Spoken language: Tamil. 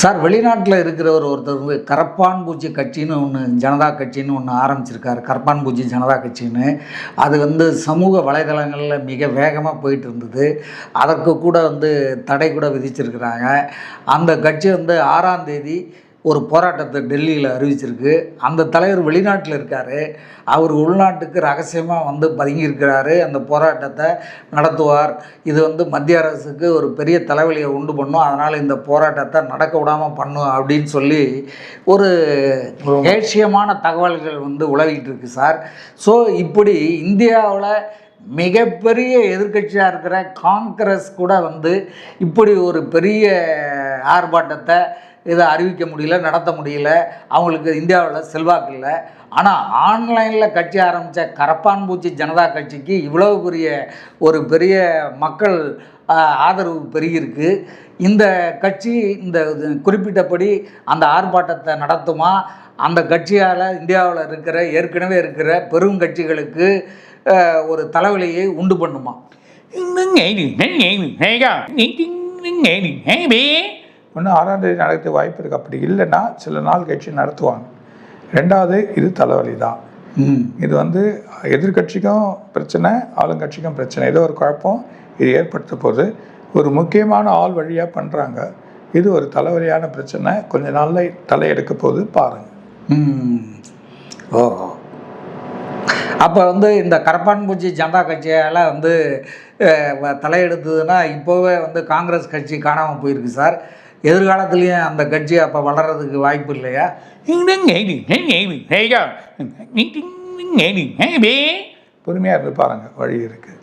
சார், வெளிநாட்டில் இருக்கிறவர் ஒருத்தர் வந்து கரப்பான் பூச்சி கட்சின்னு ஒன்று, ஜனதா கட்சின்னு ஒன்று ஆரம்பிச்சிருக்காரு. கரப்பான் பூச்சி ஜனதா கட்சின்னு. அது வந்து சமூக வலைதளங்களில் மிக வேகமாக போயிட்டு இருந்தது. அதற்கு கூட வந்து தடை கூட விதிச்சிருக்கிறாங்க. அந்த கட்சி வந்து 6ஆம் தேதி ஒரு போராட்டத்தை டெல்லியில் அறிவிச்சிருக்கு. அந்த தலைவர் வெளிநாட்டில் இருக்கார். அவர் உள்நாட்டுக்கு ரகசியமாக வந்து பதுங்கியிருக்கிறாரு. அந்த போராட்டத்தை நடத்துவார். இது வந்து மத்திய அரசுக்கு ஒரு பெரிய தலைவலியை உண்டு பண்ணும். அதனால் இந்த போராட்டத்தை நடக்க விடாமல் பண்ணும் அப்படின்னு சொல்லி ஒரு ஏட்சியமான தகவல்கள் வந்து உலகிட்டு இருக்கு சார். ஸோ இப்படி இந்தியாவில் மிகப்பெரிய எதிர்க்கட்சியாக இருக்கிற காங்கிரஸ் கூட வந்து இப்படி ஒரு பெரிய ஆர்ப்பாட்டத்தை இதை அறிவிக்க முடியல, நடத்த முடியல. அவங்களுக்கு இந்தியாவில் செல்வாக்கு இல்லை. ஆனால் ஆன்லைனில் கட்சி ஆரம்பித்த கரப்பான் பூச்சி ஜனதா கட்சிக்கு இவ்வளவு பெரிய மக்கள் ஆதரவு பெருகியிருக்கு. இந்த கட்சி இந்த குறிப்பிட்டபடி அந்த ஆர்ப்பாட்டத்தை நடத்துமா? அந்த கட்சியால் இந்தியாவில் ஏற்கனவே இருக்கிற பெரும் கட்சிகளுக்கு ஒரு தலைவலியை உண்டு பண்ணுமா? ஒன்று 6ஆம் தேதி நடத்த வாய்ப்பு இருக்குது. அப்படி இல்லைன்னா சில நாள் கட்சி நடத்துவாங்க. ரெண்டாவது, இது தலைவலி தான். இது வந்து எதிர்கட்சிக்கும் பிரச்சனை, ஆளுங்கட்சிக்கும் பிரச்சனை. ஏதோ ஒரு குழப்பம் இது ஏற்படுத்த போது ஒரு முக்கியமான ஆள் வழியாக பண்ணுறாங்க. இது ஒரு தலைவலியான பிரச்சனை. கொஞ்ச நாளில் தலையெடுக்க போது பாருங்கள். ஓ, அப்போ வந்து இந்த கரப்பான் பூச்சி ஜனதா கட்சியால் வந்து தலையெடுத்ததுன்னா இப்போவே வந்து காங்கிரஸ் கட்சி காணாமல் போயிருக்கு சார். எதிர்காலத்துலேயும் அந்த கட்சி அப்போ வளர்கிறதுக்கு வாய்ப்பு இல்லையா? பொறுமையாக இருந்து பாருங்கள், வழி இருக்குது.